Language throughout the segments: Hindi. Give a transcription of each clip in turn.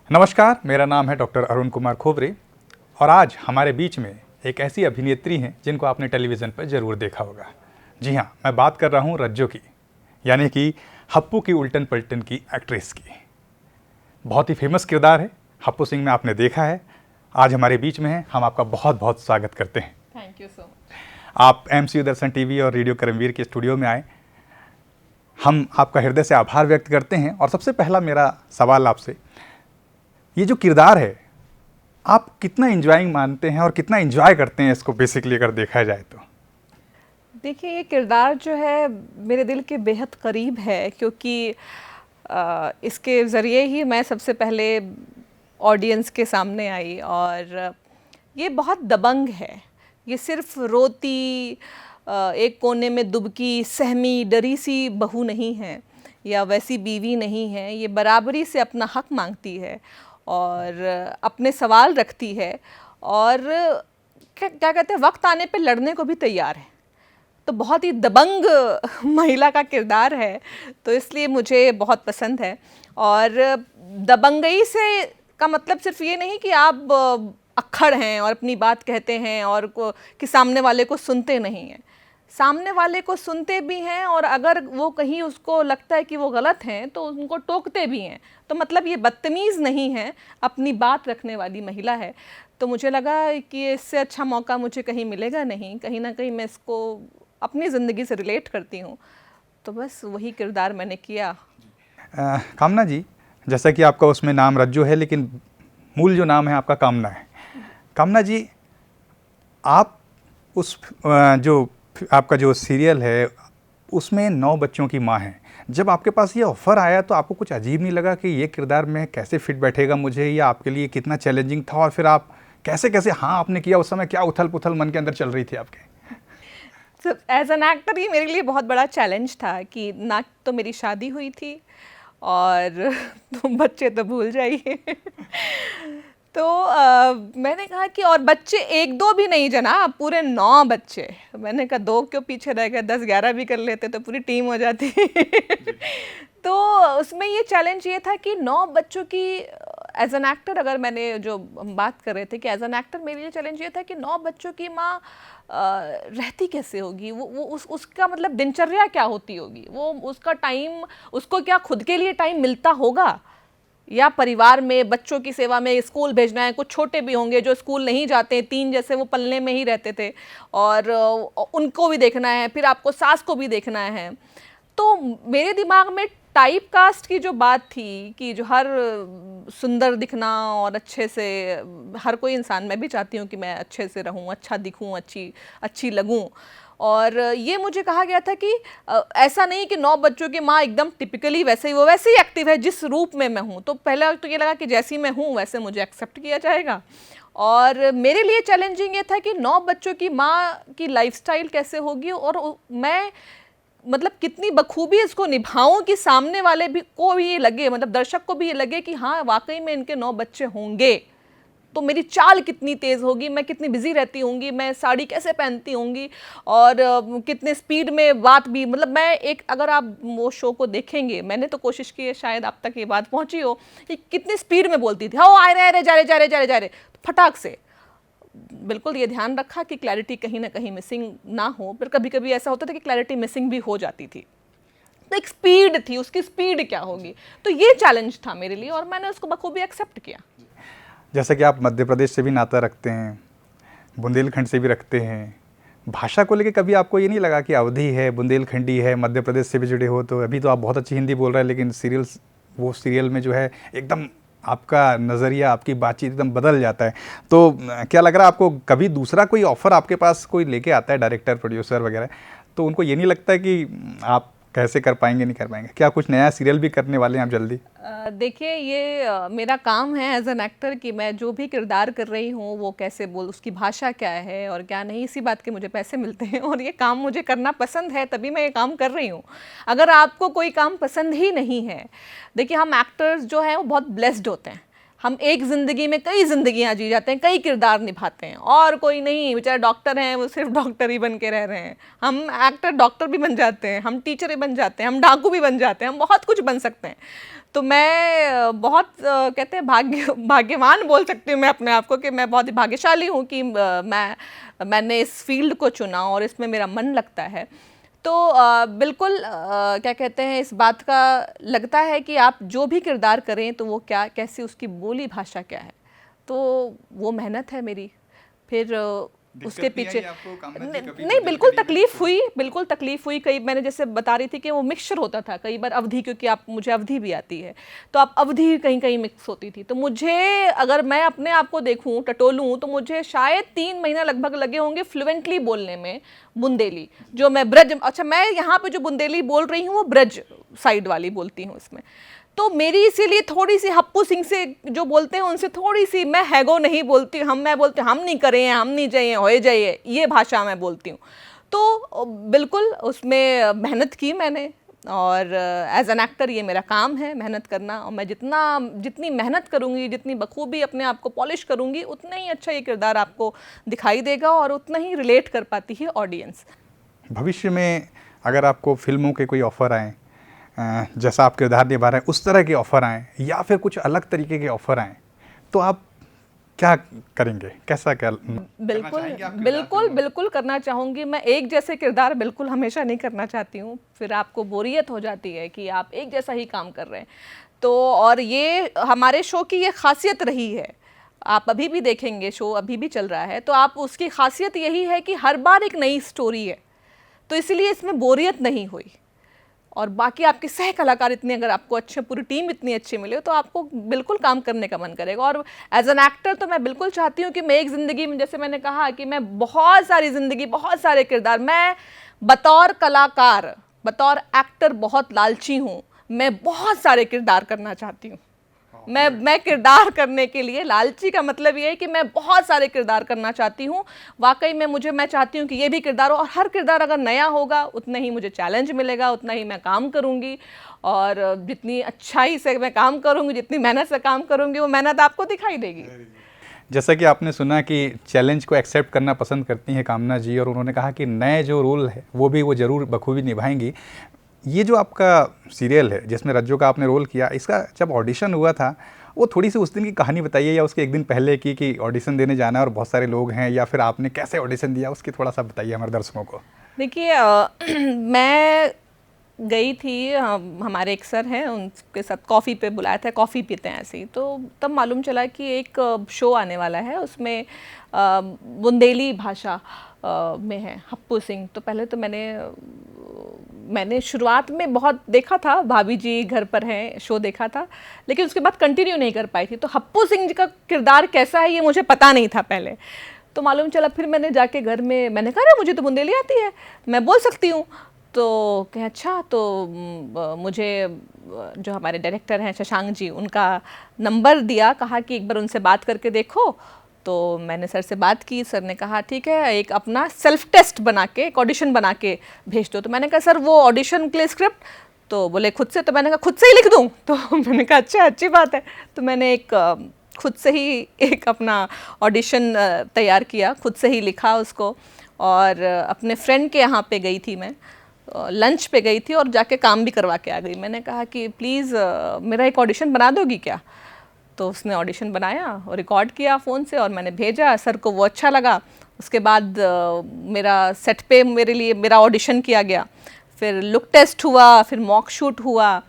नमस्कार, मेरा नाम है डॉक्टर अरुण कुमार खोबरे और आज हमारे बीच में एक ऐसी अभिनेत्री हैं जिनको आपने टेलीविज़न पर ज़रूर देखा होगा। जी हाँ, मैं बात कर रहा हूँ रज्जो की, यानी कि हप्पू की उल्टन पलटन की एक्ट्रेस की। बहुत ही फेमस किरदार है, हप्पू सिंह में आपने देखा है। आज हमारे बीच में है, हम आपका बहुत बहुत स्वागत करते हैं। Thank you so much. आप MCU दर्शन TV और रेडियो करमवीर के स्टूडियो में आए। हम आपका हृदय से आभार व्यक्त करते हैं। और सबसे पहला मेरा सवाल आपसे, ये जो किरदार है आप कितना इंजॉइंग मानते हैं और कितना इंजॉय करते हैं इसको, बेसिकली अगर देखा जाए तो? देखिए, ये किरदार जो है मेरे दिल के बेहद करीब है, क्योंकि इसके ज़रिए ही मैं सबसे पहले ऑडियंस के सामने आई। और ये बहुत दबंग है। ये सिर्फ रोती, एक कोने में दुबकी, सहमी, डरी सी बहू नहीं है या वैसी बीवी नहीं है। ये बराबरी से अपना हक मांगती है और अपने सवाल रखती है और क्या कहते हैं, वक्त आने पे लड़ने को भी तैयार है। तो बहुत ही दबंग महिला का किरदार है, तो इसलिए मुझे बहुत पसंद है। और दबंगई से का मतलब सिर्फ ये नहीं कि आप अक्खड़ हैं और अपनी बात कहते हैं और कि सामने वाले को सुनते नहीं हैं। सामने वाले को सुनते भी हैं और अगर वो कहीं उसको लगता है कि वो गलत हैं तो उनको टोकते भी हैं। तो मतलब ये बदतमीज़ नहीं है, अपनी बात रखने वाली महिला है। तो मुझे लगा कि इससे अच्छा मौका मुझे कहीं मिलेगा नहीं। कहीं ना कहीं मैं इसको अपनी ज़िंदगी से रिलेट करती हूँ, तो बस वही किरदार मैंने किया। कामना जी, जैसा कि आपका उसमें नाम रज्जो है, लेकिन मूल जो नाम है आपका कामना है। कामना जी, आप उस जो आपका जो सीरियल है उसमें 9 बच्चों की माँ हैं। जब आपके पास ये ऑफ़र आया तो आपको कुछ अजीब नहीं लगा कि ये किरदार में कैसे फिट बैठेगा मुझे, या आपके लिए कितना चैलेंजिंग था? और फिर आप कैसे कैसे हाँ आपने किया, उस समय क्या उथल पुथल मन के अंदर चल रही थी आपके? एज एन एक्टर ये मेरे लिए बहुत बड़ा चैलेंज था कि ना तो मेरी शादी हुई थी और तो बच्चे तो भूल जाइए। तो मैंने कहा कि और बच्चे 1-2 भी नहीं जनाब, पूरे 9 बच्चे। मैंने कहा 2 क्यों पीछे रह गए, 10-11 भी कर लेते तो पूरी टीम हो जाती। तो उसमें ये चैलेंज ये था कि 9 बच्चों की एज एन एक्टर, अगर मैंने जो हम बात कर रहे थे कि एज एन एक्टर मेरे लिए चैलेंज ये था कि 9 बच्चों की माँ रहती कैसे होगी, वो उसका मतलब दिनचर्या क्या होती होगी, वो उसका टाइम, उसको क्या खुद के लिए टाइम मिलता होगा, या परिवार में बच्चों की सेवा में स्कूल भेजना है। कुछ छोटे भी होंगे जो स्कूल नहीं जाते, 3 जैसे वो पलने में ही रहते थे और उनको भी देखना है, फिर आपको सास को भी देखना है। तो मेरे दिमाग में टाइप कास्ट की जो बात थी कि जो हर सुंदर दिखना और अच्छे से, हर कोई इंसान, मैं भी चाहती हूँ कि मैं अच्छे से रहूँ, अच्छा दिखूँ, अच्छी लगूँ। और ये मुझे कहा गया था कि ऐसा नहीं कि 9 बच्चों की माँ एकदम टिपिकली वैसे ही, वो वैसे ही एक्टिव है जिस रूप में मैं हूँ। तो पहले तो ये लगा कि जैसी मैं हूँ वैसे मुझे एक्सेप्ट किया जाएगा। और मेरे लिए चैलेंजिंग ये था कि 9 बच्चों की माँ की लाइफस्टाइल कैसे होगी और मैं मतलब कितनी बखूबी इसको निभाऊं कि सामने वाले भी को भी ये लगे, मतलब दर्शक को भी ये लगे कि हाँ वाकई में इनके 9 बच्चे होंगे। तो मेरी चाल कितनी तेज़ होगी, मैं कितनी बिजी रहती होंगी, मैं साड़ी कैसे पहनती होंगी और कितने स्पीड में बात भी, मतलब मैं एक, अगर आप वो शो को देखेंगे, मैंने तो कोशिश की है, शायद आप तक ये बात पहुंची हो कि कितनी स्पीड में बोलती थी। हाँ, आ रहे अरे जा रहे फटाक से। बिल्कुल ये ध्यान रखा कि क्लैरिटी कहीं ना कहीं मिसिंग ना हो, पर कभी कभी ऐसा होता था कि क्लैरिटी मिसिंग भी हो जाती थी। तो एक स्पीड थी, उसकी स्पीड क्या होगी, तो ये चैलेंज था मेरे लिए और मैंने उसको बखूबी एक्सेप्ट किया। जैसा कि आप मध्य प्रदेश से भी नाता रखते हैं, बुंदेलखंड से भी रखते हैं, भाषा को लेके कभी आपको ये नहीं लगा कि अवधी है, बुंदेलखंडी है, मध्य प्रदेश से भी जुड़े हो? तो अभी तो आप बहुत अच्छी हिंदी बोल रहे हैं, लेकिन वो सीरियल में जो है एकदम आपका नज़रिया, आपकी बातचीत एकदम बदल जाता है। तो क्या लग रहा है आपको, कभी दूसरा कोई ऑफ़र आपके पास कोई लेके आता है, डायरेक्टर, प्रोड्यूसर वगैरह, तो उनको ये नहीं लगता है कि आप कैसे कर पाएंगे, नहीं कर पाएंगे? क्या कुछ नया सीरियल भी करने वाले हैं आप जल्दी? देखिए, ये मेरा काम है एज एन एक्टर कि मैं जो भी किरदार कर रही हूँ वो कैसे बोल, उसकी भाषा क्या है और क्या नहीं, इसी बात के मुझे पैसे मिलते हैं और ये काम मुझे करना पसंद है, तभी मैं ये काम कर रही हूँ। अगर आपको कोई काम पसंद ही नहीं है, देखिए हम एक्टर्स जो हैं वो बहुत ब्लेस्ड होते हैं, हम एक ज़िंदगी में कई ज़िंदगियाँ जी जाते हैं, कई किरदार निभाते हैं, और कोई नहीं बेचारे डॉक्टर हैं वो सिर्फ डॉक्टर ही बन के रह रहे हैं। हम एक्टर डॉक्टर भी बन जाते हैं, हम टीचर भी बन जाते हैं, हम डाकू भी बन जाते हैं, हम बहुत कुछ बन सकते हैं। तो मैं बहुत कहते हैं भाग्यवान बोल सकती हूँ मैं अपने आप को कि मैं बहुत ही भाग्यशाली हूँ कि मैंने इस फील्ड को चुना और इसमें मेरा मन लगता है। तो बिल्कुल क्या कहते हैं, इस बात का लगता है कि आप जो भी किरदार करें तो वो क्या कैसी उसकी बोली भाषा क्या है, तो वो मेहनत है मेरी। फिर उसके पीछे नहीं बिल्कुल तकलीफ हुई। कई मैंने जैसे बता रही थी कि वो मिक्सचर होता था कई बार अवधि, क्योंकि आप मुझे अवधि भी आती है, तो आप अवधि कहीं कहीं मिक्स होती थी। तो मुझे अगर मैं अपने आप को देखूं टटोलूं तो मुझे शायद 3 महीना लगभग लगे होंगे फ्लुएंटली बोलने में बुंदेली, जो मैं ब्रज, अच्छा मैं यहाँ पे जो बुंदेली बोल रही हूँ वो ब्रज साइड वाली बोलती हूँ इसमें। तो मेरी इसीलिए थोड़ी सी हप्पू सिंह से जो बोलते हैं उनसे थोड़ी सी मैं हैगो नहीं बोलती, मैं बोलती हम नहीं करें, हम नहीं जाइए, होए जाइए, ये भाषा मैं बोलती हूँ। तो बिल्कुल उसमें मेहनत की मैंने, और एज एन एक्टर ये मेरा काम है मेहनत करना, और मैं जितनी मेहनत करूँगी, जितनी बखूबी अपने आप को पॉलिश करूँगी, उतना ही अच्छा ये किरदार आपको दिखाई देगा और उतना ही रिलेट कर पाती है ऑडियंस। भविष्य में अगर आपको फिल्मों के कोई ऑफ़र आएँ, जैसा आप किरदार निभा रहे हैं उस तरह के ऑफ़र आएँ या फिर कुछ अलग तरीके के ऑफ़र आएँ, तो आप क्या करेंगे, कैसा क्या बिल्कुल करना चाहूँगी। मैं एक जैसे किरदार बिल्कुल हमेशा नहीं करना चाहती हूँ, फिर आपको बोरियत हो जाती है कि आप एक जैसा ही काम कर रहे हैं। तो और ये हमारे शो की ये खासियत रही है, आप अभी भी देखेंगे शो अभी भी चल रहा है, तो आप उसकी खासियत यही है कि हर बार एक नई स्टोरी है, तो इसलिए इसमें बोरियत नहीं हुई। और बाकी आपके सह कलाकार इतने, अगर आपको अच्छे, पूरी टीम इतनी अच्छी मिले तो आपको बिल्कुल काम करने का मन करेगा। और एज एन एक्टर तो मैं बिल्कुल चाहती हूँ कि मैं एक ज़िंदगी में, जैसे मैंने कहा कि मैं बहुत सारी ज़िंदगी, बहुत सारे किरदार, मैं बतौर कलाकार, बतौर एक्टर बहुत लालची हूँ, मैं बहुत सारे किरदार करना चाहती हूँ। मैं किरदार करने के लिए लालची का मतलब ये है कि मैं बहुत सारे किरदार करना चाहती हूँ। वाकई में मैं चाहती हूँ कि ये भी किरदार हो, और हर किरदार अगर नया होगा उतना ही मुझे चैलेंज मिलेगा, उतना ही मैं काम करूँगी, और जितनी अच्छाई से मैं काम करूँगी, जितनी मेहनत से काम करूँगी, वो मेहनत आपको दिखाई देगी। जैसा कि आपने सुना कि चैलेंज को एक्सेप्ट करना पसंद करती हैं कामना जी, और उन्होंने कहा कि नए जो रोल है वो भी वो ज़रूर बखूबी निभाएंगी। ये जो आपका सीरियल है जिसमें रज्जो का आपने रोल किया, इसका जब ऑडिशन हुआ था, वो थोड़ी सी उस दिन की कहानी बताइए, या उसके एक दिन पहले की कि ऑडिशन देने जाना है और बहुत सारे लोग हैं, या फिर आपने कैसे ऑडिशन दिया, उसकी थोड़ा सा बताइए हमारे दर्शकों को। देखिए मैं गई थी, हमारे एक सर हैं उनके साथ कॉफ़ी पे बुलाया था, कॉफ़ी पीते हैं ऐसे ही, तो तब मालूम चला कि एक शो आने वाला है, उसमें बुंदेली भाषा में है हप्पू सिंह। तो पहले तो मैंने शुरुआत में बहुत देखा था, भाभी जी घर पर हैं शो देखा था, लेकिन उसके बाद कंटिन्यू नहीं कर पाई थी। तो हप्पू सिंह जी का किरदार कैसा है ये मुझे पता नहीं था पहले, तो मालूम चला। फिर मैंने जाके घर में मैंने कहा मुझे तो बुंदेली आती है, मैं बोल सकती हूँ। तो कहे अच्छा, तो मुझे जो हमारे डायरेक्टर हैं शशांक जी, उनका नंबर दिया, कहा कि एक बार उनसे बात करके देखो। तो मैंने सर से बात की, सर ने कहा ठीक है, एक अपना सेल्फ टेस्ट बना के, एक ऑडिशन बना के भेज दो। तो मैंने कहा सर वो ऑडिशन के लिए स्क्रिप्ट, तो बोले खुद से। तो मैंने कहा खुद से ही लिख दूँ? तो मैंने कहा अच्छा, अच्छी बात है। तो मैंने खुद से ही एक अपना ऑडिशन तैयार किया, खुद से ही लिखा उसको, और अपने फ्रेंड के यहाँ पे गई थी, मैं लंच पे गई थी और जाके काम भी करवा के आ गई। मैंने कहा कि प्लीज़ मेरा एक ऑडिशन बना दोगी क्या? तो उसने ऑडिशन बनाया और रिकॉर्ड किया फ़ोन से, और मैंने भेजा सर को, वो अच्छा लगा। उसके बाद मेरा सेट पे मेरा ऑडिशन किया गया, फिर लुक टेस्ट हुआ, फिर मॉक शूट हुआ,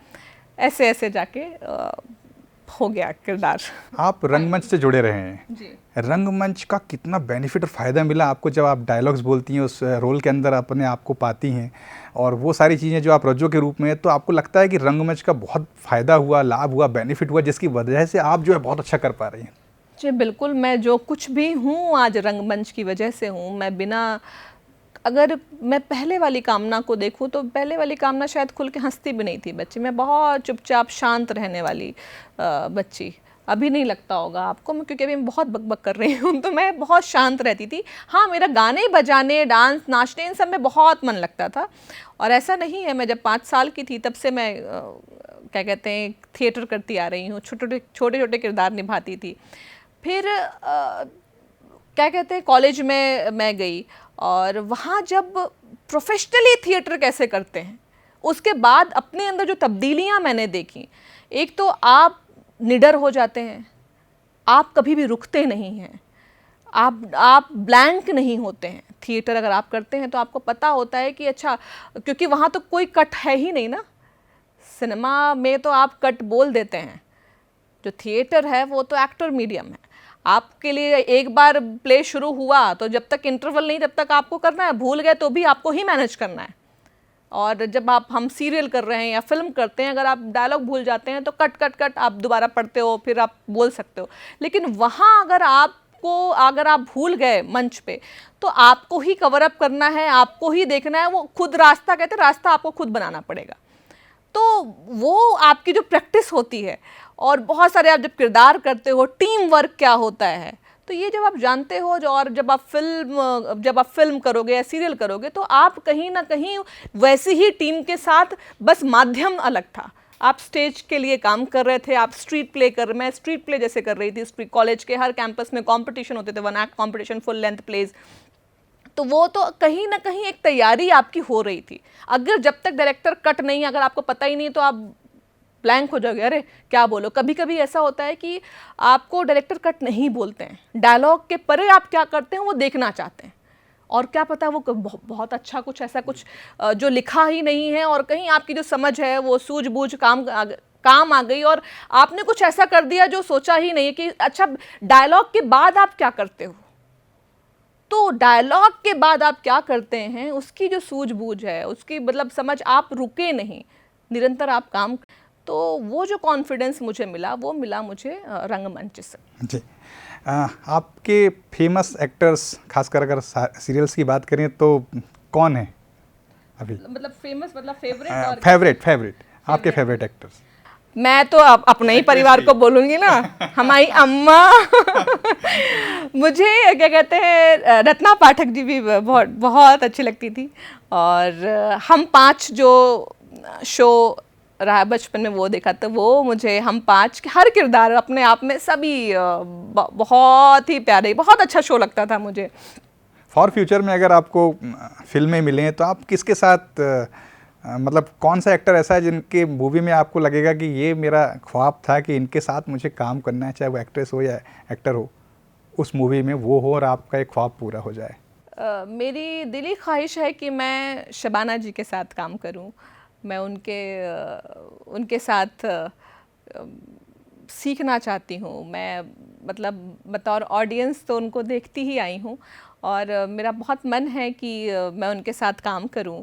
ऐसे ऐसे जाके हो गया किरदार। आप रंगमंच से जुड़े रहे हैं जी। रंगमंच का कितना बेनिफिट और फ़ायदा मिला आपको जब आप डायलॉग्स बोलती हैं, उस रोल के अंदर अपने आप को पाती हैं, और वो सारी चीज़ें जो आप रज्जो के रूप में, तो आपको लगता है कि रंगमंच का बहुत फ़ायदा हुआ, लाभ हुआ, बेनिफिट हुआ, जिसकी वजह से आप जो है बहुत अच्छा कर पा रही हैं? जी बिल्कुल, मैं जो कुछ भी हूँ आज रंगमंच की वजह से हूँ। अगर मैं पहले वाली कामना को देखूं तो पहले वाली कामना शायद खुल के हंसती भी नहीं थी बच्ची, मैं बहुत चुपचाप शांत रहने वाली बच्ची। अभी नहीं लगता होगा आपको, क्योंकि अभी मैं बहुत बकबक कर रही हूँ, तो मैं बहुत शांत रहती थी। हाँ, मेरा गाने बजाने, डांस, नाचने, इन सब में बहुत मन लगता था। और ऐसा नहीं है, मैं जब 5 साल की थी तब से मैं क्या कहते हैं थिएटर करती आ रही हूँ, छोटे छोटे किरदार निभाती थी। फिर क्या कहते हैं कॉलेज में मैं गई और वहाँ जब प्रोफेशनली थिएटर कैसे करते हैं, उसके बाद अपने अंदर जो तब्दीलियाँ मैंने देखी, एक तो आप निडर हो जाते हैं, आप कभी भी रुकते नहीं हैं, आप ब्लैंक नहीं होते हैं। थिएटर अगर आप करते हैं तो आपको पता होता है कि अच्छा, क्योंकि वहाँ तो कोई कट है ही नहीं ना। सिनेमा में तो आप कट बोल देते हैं, जो थिएटर है वो तो एक्टर मीडियम है। आपके लिए एक बार प्ले शुरू हुआ तो जब तक इंटरवल नहीं तब तक आपको करना है, भूल गए तो भी आपको ही मैनेज करना है। और जब हम सीरियल कर रहे हैं या फिल्म करते हैं, अगर आप डायलॉग भूल जाते हैं तो कट कट कट आप दोबारा पढ़ते हो, फिर आप बोल सकते हो। लेकिन वहाँ अगर आप भूल गए मंच पे तो आपको ही कवर अप करना है, आपको ही देखना है, वो खुद रास्ता, कहते हैं रास्ता आपको खुद बनाना पड़ेगा। तो वो आपकी जो प्रैक्टिस होती है, और बहुत सारे आप जब किरदार करते हो, टीम वर्क क्या होता है, तो ये जब आप जानते हो, और जब आप फिल्म करोगे या सीरियल करोगे तो आप कहीं ना कहीं वैसी ही टीम के साथ, बस माध्यम अलग था। आप स्टेज के लिए काम कर रहे थे, आप स्ट्रीट प्ले मैं स्ट्रीट प्ले जैसे कर रही थी। स्ट्रीट कॉलेज के हर कैंपस में कंपटीशन होते थे, 1 act competition, full length plays. तो वो तो कहीं ना कहीं एक तैयारी आपकी हो रही थी। अगर जब तक डायरेक्टर कट नहीं, अगर आपको पता ही नहीं, तो आप ब्लैंक हो जाओगे, अरे क्या बोलो। कभी कभी ऐसा होता है कि आपको डायरेक्टर कट नहीं बोलते हैं, डायलॉग के परे आप क्या करते हैं वो देखना चाहते हैं, और क्या पता वो बहुत अच्छा कुछ ऐसा कुछ जो लिखा ही नहीं है, और कहीं आपकी जो समझ है वो सूझबूझ काम आ गई, और आपने कुछ ऐसा कर दिया जो सोचा ही नहीं कि अच्छा डायलॉग के बाद आप क्या करते हो। तो डायलॉग के बाद आप क्या करते हैं, उसकी जो सूझबूझ है, उसकी मतलब समझ, आप रुके नहीं, निरंतर आप काम। तो वो जो कॉन्फिडेंस मुझे मिला, वो मिला मुझे रंगमंच से। जी। आपके फेमस एक्टर्स, खासकर अगर सीरियल्स की बात करें तो कौन है अभी? मतलब फेमस, मतलब फेवरेट और फेवरेट आपके फेवरेट एक्टर्स? मैं तो अपने ही परिवार को बोलूँगी ना, हमारी अम्मा मुझे क्या कहते हैं रत्ना पाठक जी भी बहुत बहुत अच्छी लगती थी। और हम 5 जो शो रहा बचपन में वो देखा, तो वो मुझे हम 5 के हर किरदार अपने आप में सभी बहुत ही प्यारे, बहुत अच्छा शो लगता था मुझे। फॉर फ्यूचर में अगर आपको फिल्में मिलें तो आप किसके साथ, मतलब कौन सा एक्टर ऐसा है जिनके मूवी में आपको लगेगा कि ये मेरा ख्वाब था कि इनके साथ मुझे काम करना है, चाहे वो एक्ट्रेस हो या एक्टर हो, उस मूवी में वो हो और आपका एक ख्वाब पूरा हो जाए? मेरी दिली ख्वाहिश है कि मैं शबाना जी के साथ काम करूं। मैं उनके साथ सीखना चाहती हूँ। मैं मतलब बतौर ऑडियंस तो उनको देखती ही आई हूँ, और मेरा बहुत मन है कि मैं उनके साथ काम करूं।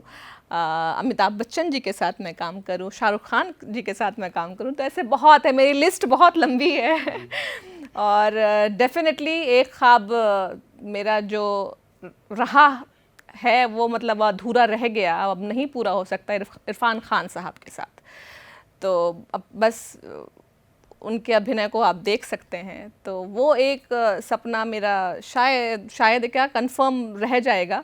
अमिताभ बच्चन जी के साथ मैं काम करूं, शाहरुख खान जी के साथ मैं काम करूं। तो ऐसे बहुत है, मेरी लिस्ट बहुत लंबी है और डेफिनेटली एक ख्वाब मेरा जो रहा है वो मतलब अधूरा रह गया, अब नहीं पूरा हो सकता, इरफान खान साहब के साथ। तो अब बस उनके अभिनय को आप देख सकते हैं, तो वो एक सपना मेरा शायद क्या कंफर्म रह जाएगा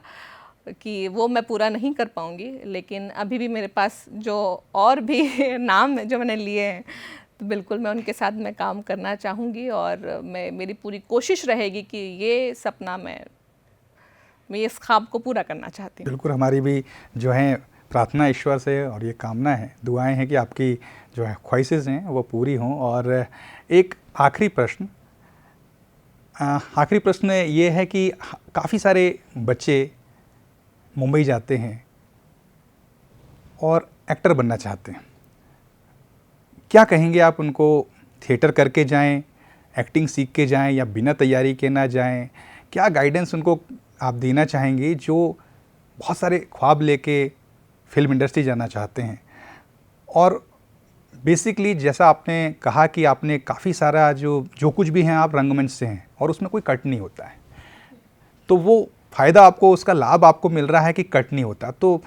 कि वो मैं पूरा नहीं कर पाऊँगी। लेकिन अभी भी मेरे पास जो और भी नाम है जो मैंने लिए हैं, तो बिल्कुल मैं उनके साथ मैं काम करना चाहूँगी, और मेरी पूरी कोशिश रहेगी कि ये सपना मैं इस ख्वाब को पूरा करना चाहती हूँ। बिल्कुल, हमारी भी जो है प्रार्थना ईश्वर से और ये कामना है, दुआएं हैं कि आपकी जो है ख्वाहिशें हैं वो पूरी हों। और एक आखिरी प्रश्न ये है कि काफ़ी सारे बच्चे मुंबई जाते हैं और एक्टर बनना चाहते हैं, क्या कहेंगे आप उनको? थिएटर करके जाएं, एक्टिंग सीख के जाएं, या बिना तैयारी के ना जाएं? क्या गाइडेंस उनको आप देना चाहेंगे जो बहुत सारे ख्वाब लेके फिल्म इंडस्ट्री जाना चाहते हैं? और बेसिकली जैसा आपने कहा कि आपने काफ़ी सारा जो कुछ भी हैं आप रंगमंच से हैं और उसमें कोई कट नहीं होता है, तो वो फ़ायदा आपको, उसका लाभ आपको मिल रहा है कि कट नहीं होता। तो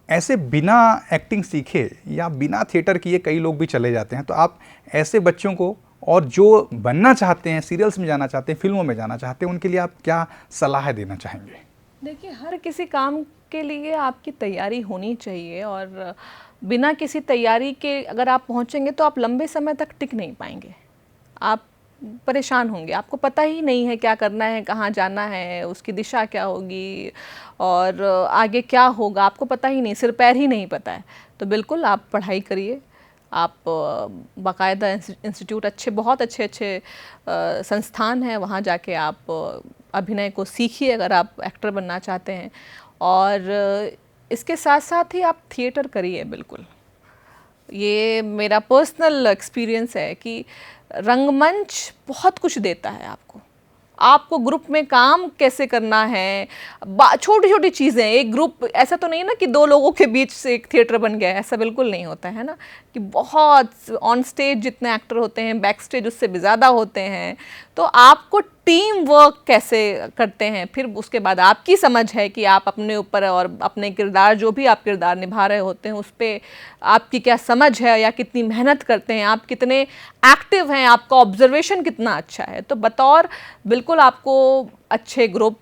ऐसे बिना एक्टिंग सीखे या बिना थिएटर किए कई लोग भी चले जाते हैं, तो आप ऐसे बच्चों को और जो बनना चाहते हैं, सीरियल्स में जाना चाहते हैं, फिल्मों में जाना चाहते हैं, उनके लिए आप क्या सलाह देना चाहेंगे? देखिए, हर किसी काम आपके लिए आपकी तैयारी होनी चाहिए, और बिना किसी तैयारी के अगर आप पहुंचेंगे तो आप लंबे समय तक टिक नहीं पाएंगे। आप परेशान होंगे, आपको पता ही नहीं है क्या करना है, कहाँ जाना है, उसकी दिशा क्या होगी और आगे क्या होगा, आपको पता ही नहीं, सिर पैर ही नहीं पता है। तो बिल्कुल आप पढ़ाई करिए, आप बाकायदा इंस्टीट्यूट, बहुत अच्छे अच्छे संस्थान हैं, वहाँ जाके आप अभिनय को सीखिए अगर आप एक्टर बनना चाहते हैं। और इसके साथ साथ ही आप थिएटर करिए। बिल्कुल, ये मेरा पर्सनल एक्सपीरियंस है कि रंगमंच बहुत कुछ देता है आपको ग्रुप में काम कैसे करना है, छोटी छोटी चीज़ें। एक ग्रुप ऐसा तो नहीं ना कि दो लोगों के बीच से एक थिएटर बन गया, ऐसा बिल्कुल नहीं होता है ना, कि बहुत ऑन स्टेज जितने एक्टर होते हैं, बैक स्टेज उससे भी ज़्यादा होते हैं। तो आपको टीम वर्क कैसे करते हैं, फिर उसके बाद आपकी समझ है कि आप अपने ऊपर और अपने किरदार, जो भी आप किरदार निभा रहे होते हैं, उस पर आपकी क्या समझ है या कितनी मेहनत करते हैं, आप कितने एक्टिव हैं, आपका ऑब्जर्वेशन कितना अच्छा है। तो बतौर बिल्कुल आपको अच्छे ग्रुप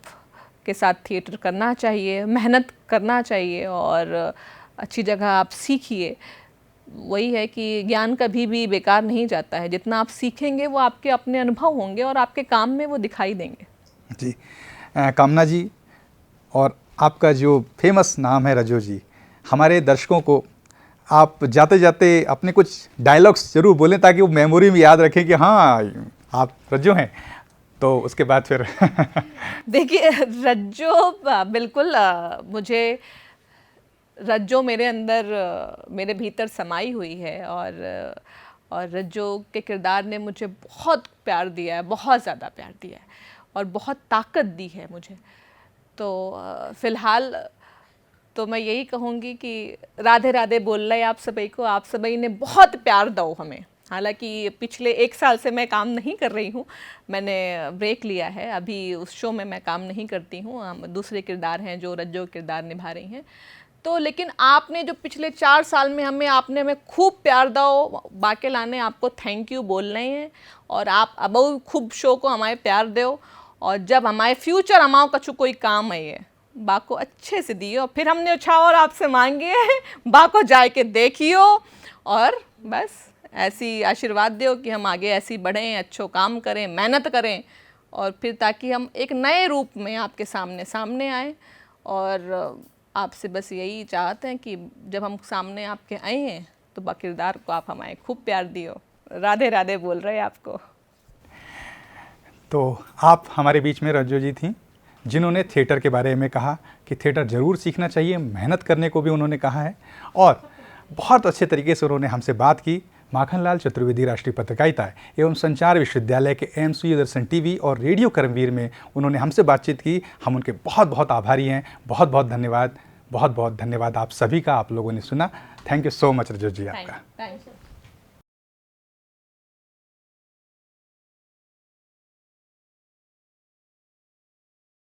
के साथ थिएटर करना चाहिए, मेहनत करना चाहिए और अच्छी जगह आप सीखिए। वही है कि ज्ञान कभी भी बेकार नहीं जाता है, जितना आप सीखेंगे वो आपके अपने अनुभव होंगे और आपके काम में वो दिखाई देंगे। जी, कामना जी, और आपका जो फेमस नाम है रज्जो जी, हमारे दर्शकों को आप जाते जाते अपने कुछ डायलॉग्स ज़रूर बोलें ताकि वो मेमोरी में याद रखें कि हाँ आप रज्जो हैं, तो उसके बाद फिर देखिए, रज्जो बिल्कुल मुझे रज्जो मेरे अंदर, मेरे भीतर समाई हुई है, और रज्जो के किरदार ने मुझे बहुत प्यार दिया है, बहुत ज़्यादा प्यार दिया है और बहुत ताकत दी है मुझे। तो फ़िलहाल तो मैं यही कहूँगी कि राधे राधे बोल रहे आप सभी को, आप सभी ने बहुत प्यार दो हमें। हालांकि पिछले 1 साल से मैं काम नहीं कर रही हूँ, मैंने ब्रेक लिया है, अभी उस शो में मैं काम नहीं करती हूँ, दूसरे किरदार हैं जो रज्जो किरदार निभा रही हैं। तो लेकिन आपने जो पिछले 4 साल में आपने हमें खूब प्यार दो, बाके लाने आपको थैंक यू बोल रहे हैं, और आप अब खूब शो को हमारे प्यार दो, और जब हमारे फ्यूचर हमारे कछु कोई काम है बाको अच्छे से दियो, फिर हमने अच्छा और आपसे मांगे बाको जाए के देखियो, और बस ऐसी आशीर्वाद दो कि हम आगे ऐसी बढ़ें, अच्छो काम करें, मेहनत करें, और फिर ताकि हम एक नए रूप में आपके सामने आए। और आपसे बस यही चाहते हैं कि जब हम सामने आपके आए हैं तो बाकिरदार को आप हमारे खूब प्यार दियो। राधे राधे बोल रहे हैं आपको। तो आप हमारे बीच में रज्जो जी थी, जिन्होंने थिएटर के बारे में कहा कि थिएटर ज़रूर सीखना चाहिए, मेहनत करने को भी उन्होंने कहा है, और बहुत अच्छे तरीके से उन्होंने हमसे बात की। माखनलाल चतुर्वेदी राष्ट्रीय पत्रकारिता एवं संचार विश्वविद्यालय के एमसीयू दर्शन टीवी और रेडियो कर्मवीर में उन्होंने हमसे बातचीत की। हम उनके बहुत बहुत आभारी हैं। बहुत बहुत धन्यवाद, बहुत बहुत धन्यवाद आप सभी का, आप लोगों ने सुना। थैंक यू सो मच रज्जो जी आपका। Thank you.